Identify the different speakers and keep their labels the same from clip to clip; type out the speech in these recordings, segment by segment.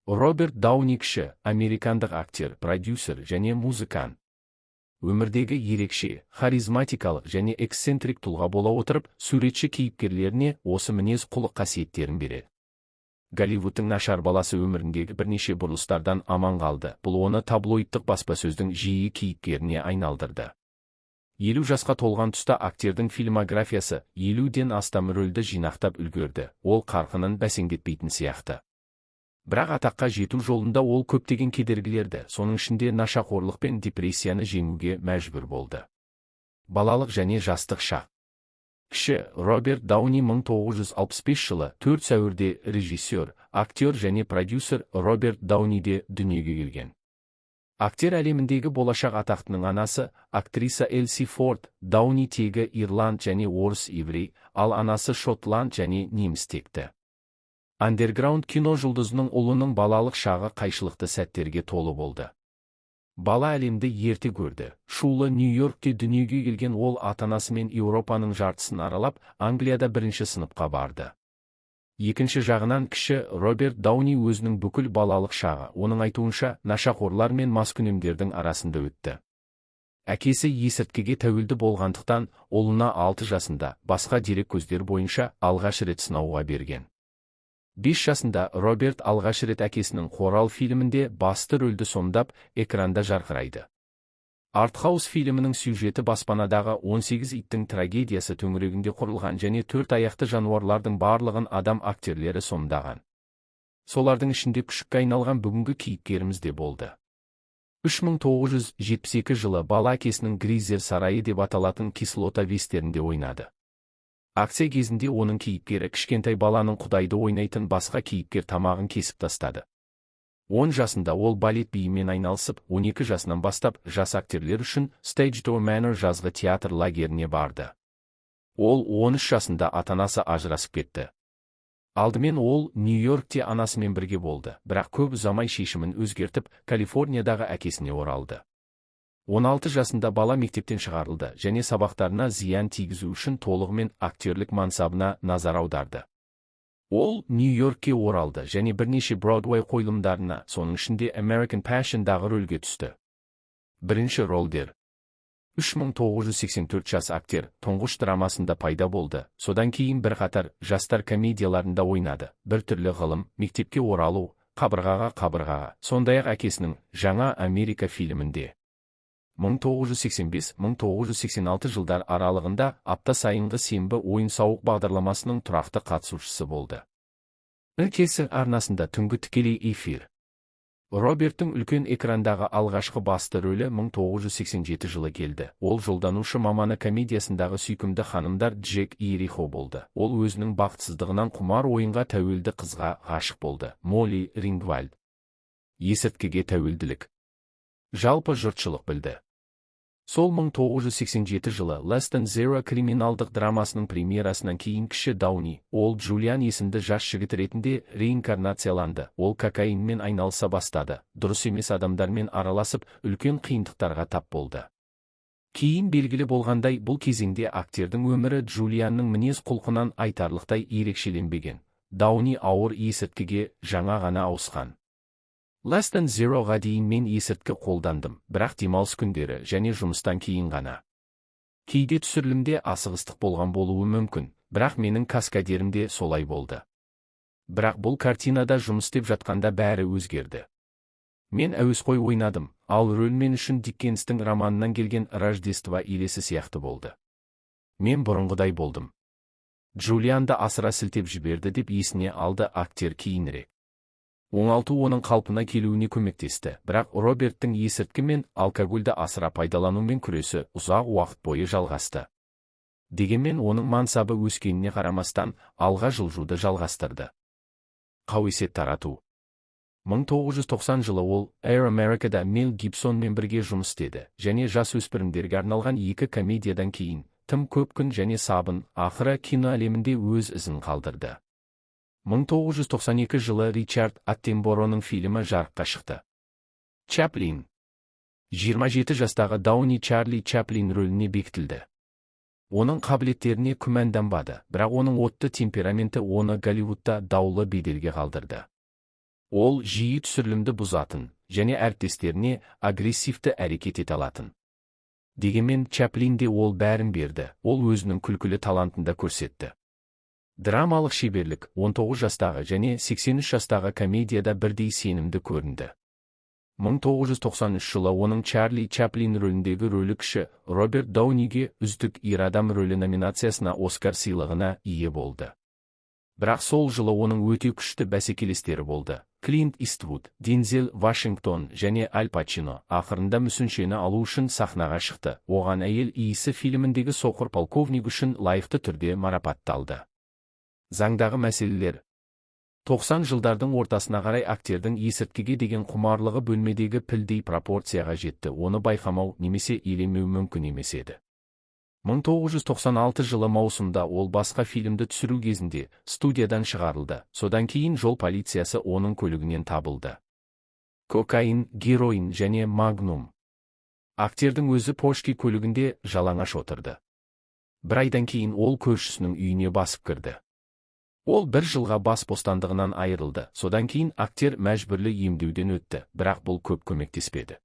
Speaker 1: Роберт Дауни кіші, американдық актер, продюсер және музыкант. Өмірдегі ерекше, харизматикалық және эксцентрик тұлға бола отырып, суретші кейіпкерлеріне осы мінез құлық қасиеттерін береді. Голливудтың нашар баласы өміріндегі бірнеше бұрылыстардан аман қалды. Бұл оны таблоидтық баспасөздің жиі кейіпкеріне айналдырды. 50 жасқа толған тұста актердің фильмографиясы 50-ден астам рөлді жинақтап үлгерді. Ол қарқынын бәсеңдетпейтін сияқты. Бірақ атаққа жету жолында ол көптеген кедергілерді, соның ішінде нашақорлық пен депрессияны жеңуге мәжбүр болды. Балалық және жастық шақ. Кіші Роберт Дауни 1965 жылы 4 сәуірде режиссер, актер және продюсер Роберт Дауниде дүниеге келген. Актер әлеміндегі болашақ атақтының анасы, актриса Элси Форд, Дауни тегі ирланд және орыс еврей, ал анасы шотланд және неміс текті. Андерграунд кино жұлдызының ұлының балалық шағы қайшылықты сәттерге толы болды. Бала әлемді ерте көрді. Шулы Нью-Йоркте дүниеге келген ол ата-анасымен Еуропаның жартысын аралап, Англияда бірінші сыныпқа барды. Екінші жағынан кіші Роберт Дауни өзінің бүкіл балалық шағы, оның айтуынша, нашақорлар мен маскүнемдердің арасында өтті. Әкесі есірткіге тәуелді болғандықтан, ұлына 6 жасында, басқа дерек көздер бойынша, алғаш рет сынауға берген. 5 жасында Роберт алғаш рет әкесінің Хорал фильмінде басты рөлді сомдап, экранда жарқырайды. Артхаус фильмінің сюжеті баспанадағы 18 иттің трагедиясы төңірегінде құрылған және 4 аяқты жануарлардың барлығын адам актерлері сомдаған. Солардың ішінде күшікке айналған бүгінгі кейіпкеріміз де болды. 1972 жылы бала әкесінің Гризер сарайы деп аталатын кислота вестерінде ойнады. Акция кезінде оның кейіпкері кішкентай баланың құдайды ойнайтын басқа кейіпкер тамағын кесіп тастады. 10 жасында ол балет биімен айналысып, 12 жасынан бастап жас актерлер үшін Stage Door Manor жазғы театр лагеріне барды. Ол 13 жасында ата-анасы ажырасып кетті. Алдымен ол Нью-Йоркте анасымен бірге болды, бірақ көп ұзамай шешімін өзгертіп, Калифорниядағы әкесіне оралды. 16 жасында бала мектептен шығарылды және сабақтарына зиян тигізу үшін толығымен актерлік мансабына назар аударды. Ол Нью-Йоркке оралды және бірнеше Бродвей қойылымдарына, соның ішінде American Passion-дағы рөлге түсті. Бірінші рөлдер. 1984 жас актер тұңғыш драмасында пайда болды, содан кейін бірқатар жастар комедияларында ойнады. Бір түрлі ғылым, мектепке оралу, қабырғаға, сондай-ақ әкесінің Жаңа Америка фильмінде. 1985-1986 жылдар аралығында апта сайынғы сенбі ойын-сауық бағдарламасының тұрақты қатысушысы болды. РКС арнасында түнгі тікелей эфир. Роберттің үлкен экрандағы алғашқы басты рөлі 1987 жылы келді. Ол жолданушы маманы комедиясындағы сүйкімді ханымдар Джек Иерихо болды. Ол өзінің бақытсыздығынан құмар ойынға тәуелді қызға ғашық болды. Молли Рингвальд. Есірткіге тәуелділік. Жалпы жұртшылық білді. Сол 1987 жылы Less Than Zero криминалдық драмасының премьерасынан кейін кіші Дауни, ол Джулиан есімді жас жігіт ретінде реинкарнацияланды. Ол кокаинмен айналыса бастады, дұрыс емес адамдармен араласып, үлкен қиындықтарға тап болды. Кейін белгілі болғандай, бұл кезеңде актердің өмірі Джулианның мінез құлқынан айтарлықтай ерекшеленбеген. Дауни ауыр есірткіге жаңа ғана ауысқан. Less Than Zeroға дейін мен есірткі қолдандым, бірақ демалыс күндері және жұмыстан кейін ғана. Кейде түсірілімде асығыстық болған болуы мүмкін, бірақ менің каскадерімде солай болды. Бірақ бұл картинада жұмыс істеп жатқанда бәрі өзгерді. Мен әуесқой ойнадым, ал рөл мен үшін Диккенстің романынан келген Рождество елесі сияқты болды. Мен бұрынғыдай болдым. Джулианды асыра сілтеп жіберді деп есіне алды актер кейінірек. Оңалту оның қалпына келуіне көмектесті, бірақ Роберттің есірткі мен алкогольді асыра пайдаланумен күресі ұзақ уақыт бойы жалғасты. Дегенмен оның мансабы өскеніне қарамастан, алға жылжуды жалғастырды. Қауесет тарату. 1990 жылы ол Air America'да Мел Гибсонмен бірге жұмыс істеді, және жас өспірімдерге арналған 2 комедиядан кейін, Тым көп күн және Сабын, ақыры кино әлемінде өз ізін қалдырды. 1992 жылы Ричард Аттенбороның фильмі жарыққа шықты. Чаплин. 27 жастағы Дауни Чарли Чаплин рөліне бекітілді. Оның қабілеттеріне күмәнданбады, бірақ оның отты темпераменті оны Голливудта даулы беделге қалдырды. Ол жиі түсірілімді бұзатын, және әріптестеріне агрессивті әрекет ете алатын. Дегенмен Чаплинде ол бәрін берді, ол өзінің күлкілі талантын да көрсетті. Драмалық шеберлік 19 жастағы және 83 жастағы комедияда бірдей сенімді көрінді. 1993 жылы оның Чарли Чаплин рөліндегі рөлі кіші Роберт Дауниге үздік ер адам рөлі номинациясына Оскар сыйлығына ие болды. Бірақ сол жылы оның өте күшті бәсекелестері болды. Клинт Иствуд, Дензел Вашингтон және Аль Пачино ақырында мүсіншені алу үшін сахнаға шықты. Оған әйел иісі фильміндегі соқыр полковник үшін лайықты түрде марапатталды. Заңдағы мәселелер. 90 жылдардың ортасына қарай актердің есірткіге деген құмарлығы бөлмедегі пілдей пропорцияға жетті. Оны байқамау немесе елемеу мүмкін емес еді. 1996 жылы маусымда ол басқа фильмді түсіру кезінде студиядан шығарылды. Содан кейін жол полициясы оның көлігінен табылды. Кокаин, героин және магнум. Актердің өзі Пошки көлігінде жалаңаш отырды. Бір айдан кейін ол көршісінің үйіне басып кірді. Ол 1 жылға бас бостандығынан айырылды. Содан кейін актер мәжбүрлі емдеуден өтті, бірақ бұл көп көмектеспеді.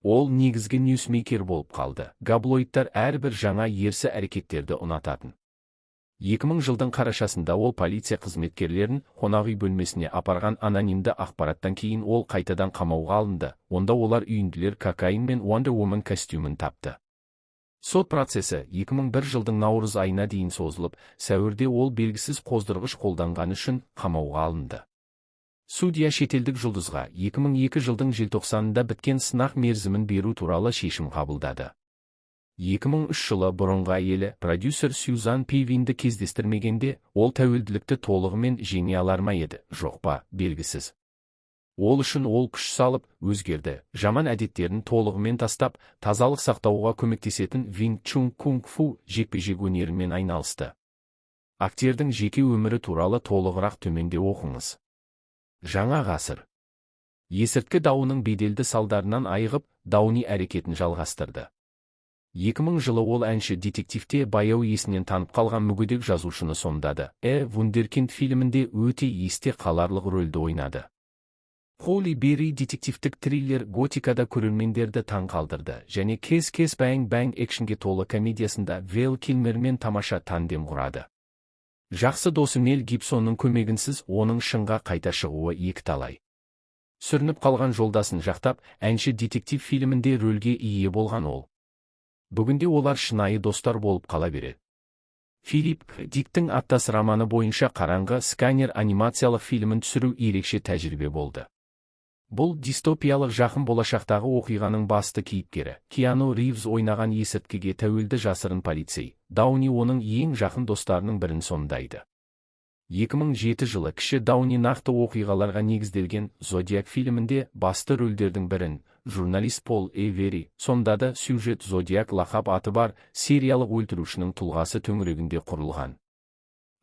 Speaker 1: Ол негізгі ньюсмейкер болып қалды. Габлоидтар әрбір жаңа ерсі әрекеттерді ұнататын. 2000 жылдың қарашасында ол полиция қызметкерлерін қонақ үй бөлмесіне апарған анонимді ақпараттан кейін ол қайтадан қамауға алынды. Онда олар үйінділер кокаин мен Wonder Woman костюмін тапты. Сот процесі 2001 жылдың наурыз айына дейін созылып, сәуірде ол белгісіз қоздырғыш қолданғаны үшін қамауға алынды. Судья шетелдік жұлдызға 2002 жылдың желтоқсанында біткен сынақ мерзімін беру туралы шешім қабылдады. 2003 жылы бұрынғы әйелі продюсер Сьюзан Пивинді кездестірмегенде, ол тәуелділікті толығымен жеңе алар ма еді, жоқ па, белгісіз. Ол үшін ол күш салып, өзгерді, жаман әдеттерін толығымен тастап, тазалық сақтауға көмектесетін Винг Чун Кунг Фу жекпе-жек өнерімен айналысты. Актердің жеке өмірі туралы толығырақ төменде оқыңыз. Жаңа ғасыр. Есірткі дауының беделді салдарынан айығып, Дауни әрекетін жалғастырды. 2000 жылы ол әнші детективте баяу есінен танып қалған мүгедек жазушыны сомдады. Вундеркинд фильмінде өте есте қаларлық рөлді ойнады. Холли Берри детективтік триллер готикада көрермендерді таң қалдырды және кез-кез бәң-бәң экшнге толы комедиясында Вэл Килмермен тамаша тандем құрады. Жақсы досы Мел Гибсонның көмегінсіз оның шыңға қайта шығуы екіталай. Сүрініп қалған жолдасын жақтап, әнші детектив фильмінде рөлге ие болған ол. Бүгінде олар шынайы достар болып қала береді. Филипп Диктің аттас романы бойынша қараңғы сканер анимациялық фильмін түсіру ерекше тәжірибе болды. Бұл дистопиялық жақын болашақтағы оқиғаның басты кейіпкері. Киану Ривз ойнаған есірткіге тәуелді жасырын полицей. Дауни оның ең жақын достарының бірін сомдайды. 2007 жылы кіші Дауни нақты оқиғаларға негізделген Зодиак фильмінде басты рөлдердің бірін, журналист Пол Эйвери сомдады. Сюжет Зодиак лақап аты бар сериялық өлтірушінің тұлғасы төңірегінде құрылған.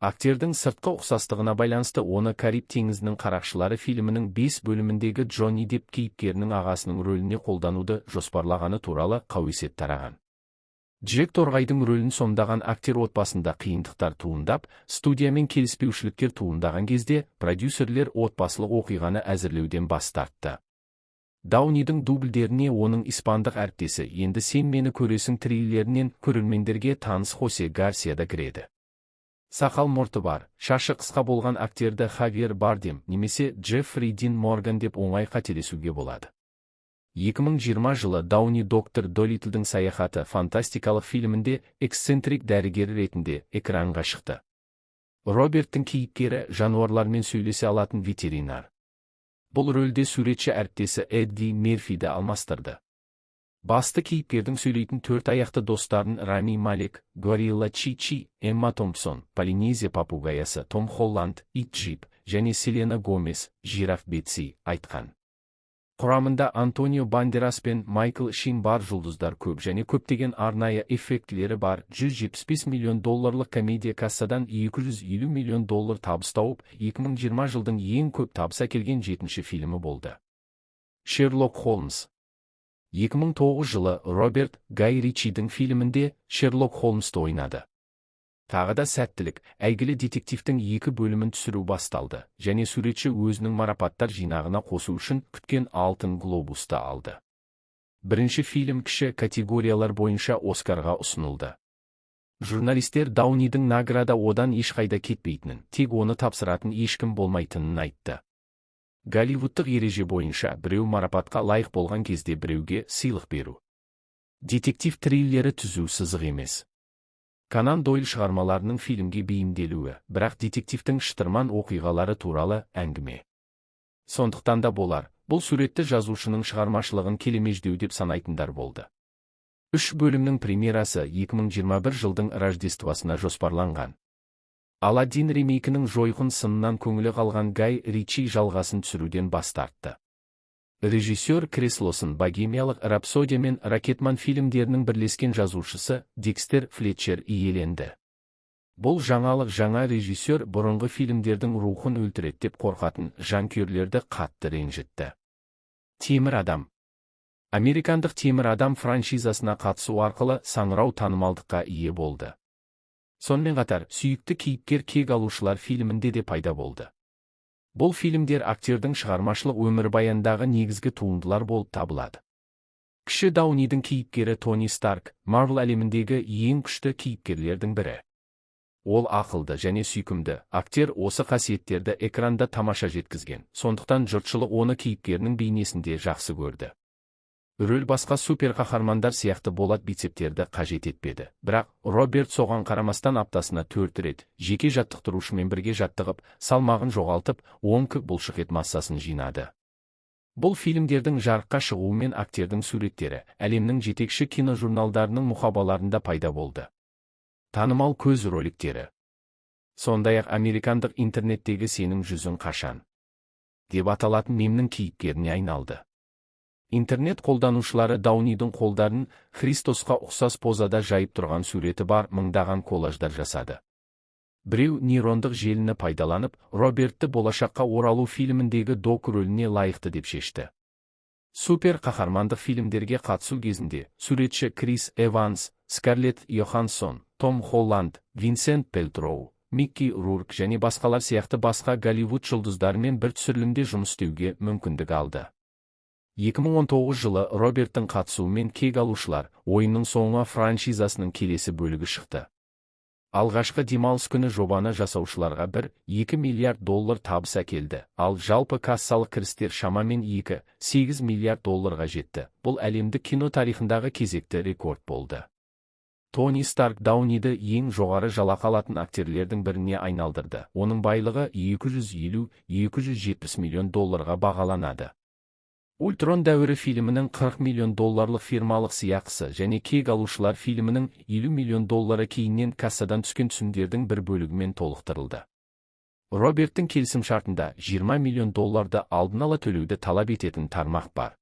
Speaker 1: Актердің сыртқы ұқсастығына байланысты оны Кариб теңізінің қарақшылары фильмінің 5 бөліміндегі Джонни Депп кейіпкерінің ағасының рөліне қолдануды жоспарлағаны туралы қауесет тараған. Джек Торғайдың рөлін сомдаған актер отбасында қиындықтар туындап, студиямен келіспеушіліктер туындаған кезде продюсерлер отбасылық оқиғаны әзірлеуден бас тартты. Даунидің дубльдеріне оның испандық әріптесі енді сен мені көресің триллерінен көрермендерге таныс Хосе Гарсия да кіреді. Сақал мұрты бар, шашы қысқа болған актерді Хавьер Бардем немесе Джеффри Дин Морган деп оңай қателесуге болады. 2020 жылы Дауни доктор Долитлдің саяхаты фантастикалық фильмінде эксцентрик дәрігер ретінде экранға шықты. Роберттің кейіпкері жануарлармен сөйлесе алатын ветеринар. Бұл рөлде суретші әріптесі Эдди Мерфиді алмастырды. Басты кейіпкердің сөйлейтін 4 аяқты достарын Рами Малек, Горилла Чи-Чи, Эмма Томпсон, Полинезия папугаясы Том Холланд, Ит Джип және Селена Гомес, жираф Бетси айтқан. Құрамында Антонио Бандерас пен Майкл Шин бар. Жұлдыздар көп және көптеген арнайы эффектілері бар. $175 миллион комедия кассадан $250 миллион табыс тауып, 2020 жылдың ең көп табыс әкелген 7-ші фильмі болды. Шерлок Холмс. 2009 жылы Роберт Гай Ричидің фильмінде Шерлок Холмсты ойнады. Тағы да сәттілік, әйгілі детективтің 2 бөлімін түсіру басталды, және суретші өзінің марапаттар жинағына қосу үшін күткен алтын глобусты алды. Бірінші фильм кіші категориялар бойынша Оскарға ұсынылды. Журналистер Даунидің награда одан ешқайда кетпейтінін, тек оны тапсыратын ешкім болмайтынын айтты. Голливудтық ереже бойынша біреу марапатқа лайық болған кезде біреуге сыйлық беру. Детектив триллері түзу сызық емес. Конан Дойль шығармаларының фильмге бейімделуі, бірақ детективтің шытырман оқиғалары туралы әңгіме. Сондықтан да болар, бұл суретті жазушының шығармашылығын келемеждеу деп санайтындар болды. 3 бөлімнің премьерасы 2021 жылдың Рождествосына жоспарланған. Аладдин ремейкінің жойқын сынынан көңілі қалған Гай Ричи жалғасын түсіруден бас тартты. Режиссер креслосын Богемиялық рапсодия мен Ракетман фильмдерінің бірлескен жазушысы Декстер Флетчер иеленді. Бұл жаңалық жаңа режиссер бұрынғы фильмдердің рухын өлтіреді деп қорқатын жанкүйерлерді қатты ренжітті. Темір адам. Американдық Темір адам франшизасына қатысу арқылы саңырау танымалдыққа ие болды. Сонымен қатар, сүйікті кейіпкер кек алушылар фильмінде де пайда болды. Бұл фильмдер актердің шығармашылық өмірбаяндағы негізгі туындылар болып табылады. Кіші Даунидің кейіпкері Тони Старк, Марвел әлеміндегі ең күшті кейіпкерлердің бірі. Ол ақылды және сүйкімді, актер осы қасиеттерді экранда тамаша жеткізген, сондықтан жұртшылық оны кейіпкерінің бейнесінде жақсы көрді. Рөл басқа супер қаһармандар сияқты болат бицептерді қажет етпеді, бірақ Роберт соған қарамастан аптасына 4 рет жеке жаттықтырушымен бірге жаттығып, салмағын жоғалтып, 10 кг бұлшықет массасын жинады. Бұл фильмдердің жарыққа шығуымен актердің суреттері әлемнің жетекші киножурналдарының мұқабаларында пайда болды. Танымал көз роликтері. Сондай-ақ американдық интернеттегі сенің жүзің қашан деп аталатын мемнің кейіпкеріне айналды. Интернет қолданушылары Даунидің қолдарын Христосқа ұқсас позада жайып тұрған суреті бар мыңдаған коллаждар жасады. Біреу нейрондық желіні пайдаланып, Робертті болашаққа оралу фильміндегі Док рөліне лайықты деп шешті. Супер қаһармандық фильмдерге қатысу кезінде суретші Крис Эванс, Скарлетт Йоханссон, Том Холланд, Винсент Пелтроу, Микки Рурк және басқалар сияқты басқа Голливуд жұлдыздарымен бір түсірілімде жұмыс істеуге мүмкіндік алды. 2019 жылы Роберттің қатысуымен кек алушылар ойынның соңы франшизасының келесі бөлігі шықты. Алғашқы демалыс күні жобаны жасаушыларға 1,2 миллиард доллар табыс әкелді, ал жалпы кассалық кірістер шамамен 2,8 миллиард долларға жетті. Бұл әлемдік кино тарихындағы кезекті рекорд болды. Тони Старк Дауниді ең жоғары жалақы алатын актерлердің біріне айналдырды. Оның байлығы 250-270 миллион долларға бағаланады. Ультрон дәуірі фильмінің 40 миллион долларлық фирмалық сыйақысы және кек алушылар фильмінің 50 миллион доллары кейіннен кассадан түскен түсімдердің бір бөлігімен толықтырылды. Роберттің келісімшартында 20 миллион долларды алдын ала төлеуді талап ететін тармақ бар.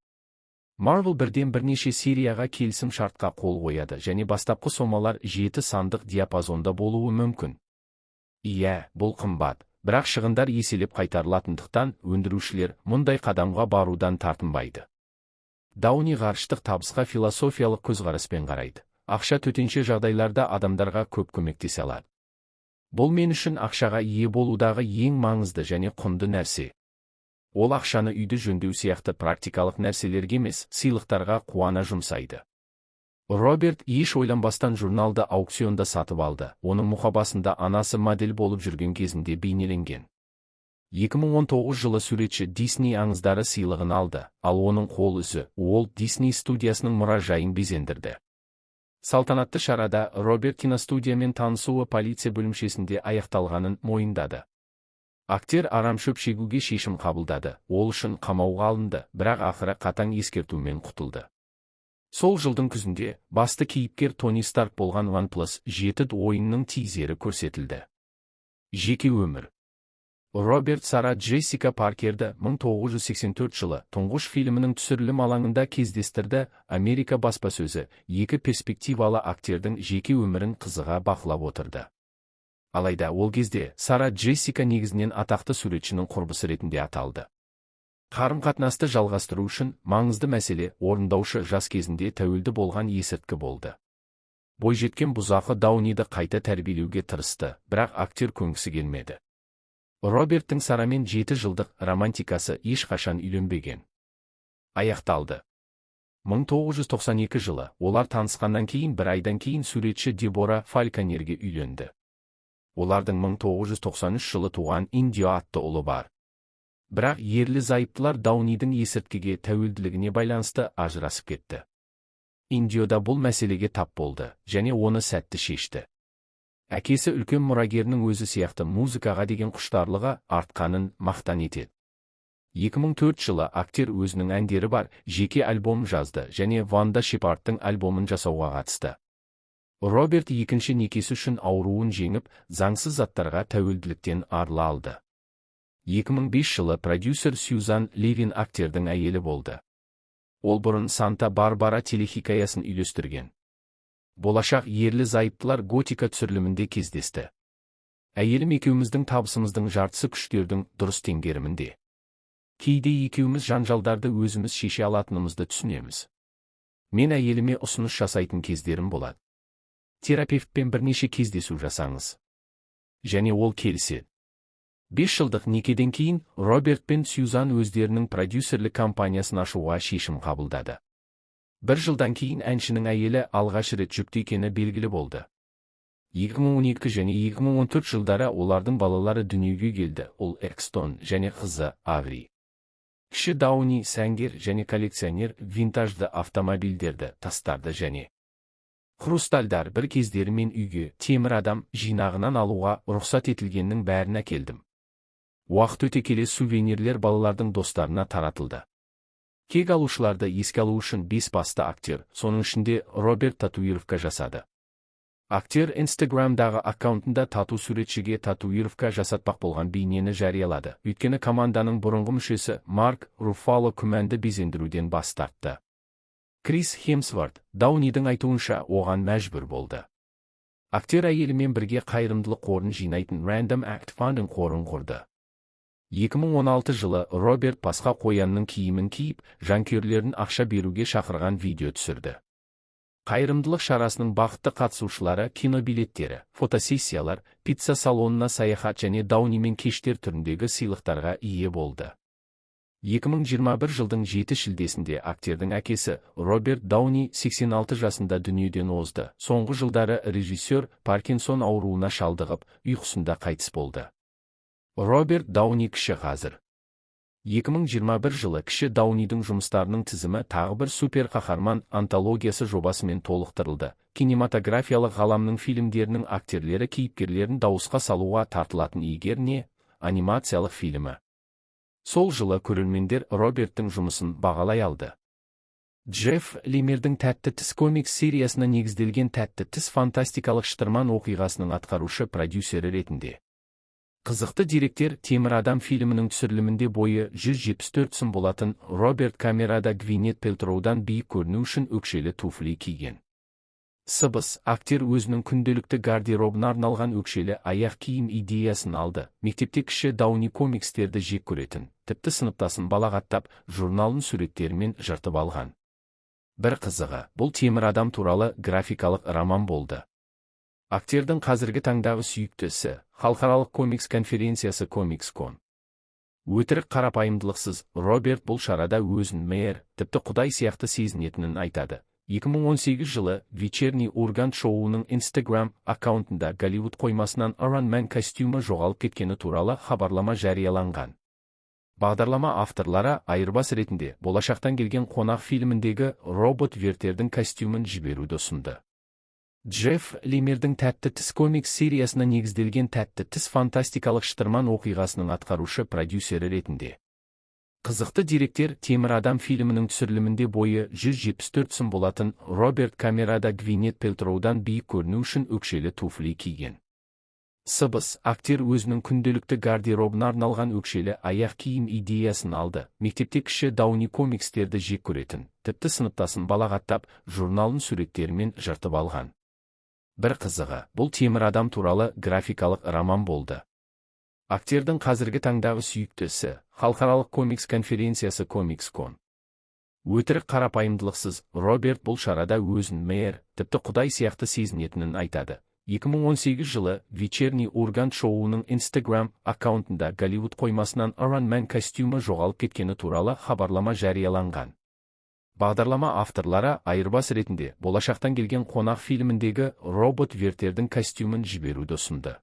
Speaker 1: Marvel бірден бірнеше серияға келісім шартқа қол қояды және бастапқы сомалар 7 сандық диапазонда болуы мүмкін. Иә, бұл қымбат. Бірақ шығындар еселеп қайтарылатындықтан өндірушілер мұндай қадамға барудан тартынбайды. Дауни ғарыштық табысқа философиялық көзқараспен қарайды. Ақша төтенше жағдайларда адамдарға көп көмектесе алады. Бұл мен үшін ақшаға ие болудағы ең маңызды және құнды нәрсе. Ол ақшаны үйді жөндеу сияқты практикалық нәрселерге емес, сыйлықтарға қуана жұмсайды. Роберт еш ойланбастан журналды аукционда сатып алды. Оның мұқабасында анасы модель болып жүрген кезінде бейнеленген. 2019 жылы суретші Disney аңыздары сыйлығын алды, ал оның қол ісі Уолт Дисней студиясының мұражайын безендірді. Салтанатты шарада Роберт киностудиямен танысуы полиция бөлімшесінде аяқталғанын мойындады. Актер арамшөп шегуге шешім қабылдады. Ол үшін қамауға алынды, бірақ ақыры қатаң ескертумен құтылды. Сол жылдың күзінде басты кейіпкер Тони Старк болған OnePlus 7 ойынның тизері көрсетілді. Жеке өмір. Роберт Сара Джессика Паркерді 1984 жылы тұңғыш фильмінің түсірілім алаңында кездестірді. Америка баспасөзі екі перспективалы актердің жеке өмірін қызыға бақылап отырды. Алайда ол кезде Сара Джессика негізінен атақты суретшінің құрбысы ретінде аталды. Қарым-қатынасты жалғастыру үшін маңызды мәселе орындаушы жас кезінде тәуелді болған есірткі болды. Бойжеткен бұзақы Дауниді қайта тәрбиелеуге тырысты, бірақ актер көнгісі келмеді. Роберттің Сарамен 7 жылдық романтикасы ешқашан үйленбеген. Аяқталды. 1992 жылы олар танысқаннан кейін бір айдан кейін суретші Дебора Фалконерге үйленді. Олардың 1993 жылы туған Индио атты ұлы бар. Бірақ ерлі-зайыптылар Даунидың есірткіге тәуелділігіне байланысты ажырасып кетті. Индиода бұл мәселеге тап болды, және оны сәтті шешті. Әкесі үлкен мұрагерінің өзі сияқты музыкаға деген құштарлығы артқанын мақтан етеді. 2004 жылы актер өзінің әндері бар жеке альбом жазды және Ванда Шепардтың альбомын жасауға қатысты. Роберт екінші некесі үшін ауруын жеңіп, заңсыз заттарға тәуелділіктен арыла алды. 2005 жылы продюсер Сьюзан Левин актердің әйелі болды. Ол бұрын Санта-Барбара телехикаясын үйлестірген. Болашақ ерлі-зайыптылар готика түсірілімінде кездесті. Әйелім екеуміздің табысымыздың жартысы күштердің дұрыс теңгерімінде. Кейде екеуміз жанжалдарды өзіміз шеше алатынымызды түсінеміз. Мен әйеліме ұсыныс жасайтын кездерім болады. Терапевтпен бірнеше кездесу жасаңыз. Және ол келіседі. 5 жылдық некеден кейін Роберт пен Сьюзан өздерінің продюсерлік компаниясын ашуға шешім қабылдады. 1 жылдан кейін әншінің әйелі алғаш рет жүкті екені белгілі болды. 2012 және 2014 жылдары олардың балалары дүниеге келді, ол Экстон және қызы Аври. Кіші Дауни сәнгер және коллекционер винтажды автомобильдерді, тастарды және хрустальдар бір кездері мен үйге темір адам жинағынан алуға рұқсат етілгеннің бәрін әкелдім. Уақыт өте келе сувенирлер балалардың достарына таратылды. Кек алушыларды еске алу үшін 5 басты актер, соның ішінде Роберт татуировка жасады. Актер Instagram'дағы аккаунтында тату суретшіге татуировка жасатпақ болған бейнені жариялады. Өйткені команданың бұрынғы мүшесі Марк Руффало күмәнді безендіруден бас тартты. Крис Хемсворт, Даунидің айтуынша, оған мәжбүр болды. Актер әйелімен бірге қайырымдылық қорын жинайтын Random Act Fund'ың қорын құрды. 2016 жылы Роберт басқа қоянның киімін киіп, жанкүйерлерін ақша беруге шақырған видео түсірді. Қайырымдылық шарасының бақытты қатысушылары кинобилеттері, фотосессиялар, пицца салонына саяхат және Даунимен кештер түріндегі сыйлықтарға ие болды. 2021 жылдың 7 шілдесінде актердің әкесі Роберт Дауни 86 жасында дүниеден озды. Соңғы жылдары режиссер Паркинсон ауруына шалдығып, ұйқысында қайтыс болды. Роберт Дауни кіші қазір. 2021 жылы кіші Даунидің жұмыстарының тізімі тағы бір супер қаһарман антологиясы жобасымен толықтырылды. Кинематографиялық ғаламның фильмдерінің актерлері кейіпкерлерін дауысқа салуға тартылатын егер не анимациялық фильмі. Сол жылы көрермендер Роберттің жұмысын бағалай алды. Джефф Лемердің Тәтті тіс комикс сериясына негізделген Тәтті тіс фантастикалық шытырман оқиғасының атқарушы продюсері ретінде. Қызықты деректер Темір адам фильмінің түсірілімінде бойы 174 см болатын Роберт камерада Гвинет Пелтроудан биік көріну үшін өкшелі туфли киген. Сыбыс, актер өзінің күнделікті гардеробына арналған өкшелі аяқ киім идеясын алды. Мектепте кіші Дауни комикстерді жек көретін, тіпті сыныптасын балағаттап, журналын суреттерімен жыртып алған. Бір қызығы, бұл Темір адам туралы графикалық роман болды. Актердің қазіргі таңдағы сүйіктісі, халықаралық комикс конференциясы Комикс-кон. Өтірік қарапайымдылықсыз, Роберт бұл шарада өзін мэр, тіпті құдай сияқты сезінетінін айтады. 2018 жылы Вечерний Ургант шоуының Instagram аккаунтында Голливуд қоймасынан Iron Man костюмі жоғалып кеткені туралы хабарлама жарияланған. Бағдарлама авторлары айырбас ретінде болашақтан келген қонақ фильміндегі робот Вертердің костюмін жіберуді ұсынды. Джефф Лемердің Тәтті тіс комикс сериясына негізделген Тәтті тіс фантастикалық шытырман оқиғасының атқарушы продюсері ретінде. Қызықты деректер Темір адам фильмінің түсірілімінде бойы 174 см болатын Роберт камерада Гвинет Пелтроудан биік көріну үшін өкшелі туфли киген. Сыбыс, актер өзінің күнделікті гардеробына арналған өкшелі аяқ киім идеясын алды. Мектепте кіші Дауни комикстерді жек көретін, тіпті сыныптасын балағаттап, журналын суреттерімен жыртып алған. Бір қызығы, бұл Темір адам туралы графикалық роман болды. Актердің қазіргі таңдағы сүйіктісі, халықаралық комикс конференциясы Комикс-кон. Өтірік қарапайымдылықсыз, Роберт бұл шарада өзін мэр, тіпті құдай сияқты сезінетінін айтады. 2018 жылы вечерний Ургант шоуының Instagram аккаунтында Голливуд қоймасынан Iron Man костюмі жоғалып кеткені туралы хабарлама жарияланған. Бағдарлама авторлары айырбас ретінде болашақтан келген қонақ фильміндегі робот Вертердің костюмін жіберуді ұсынды.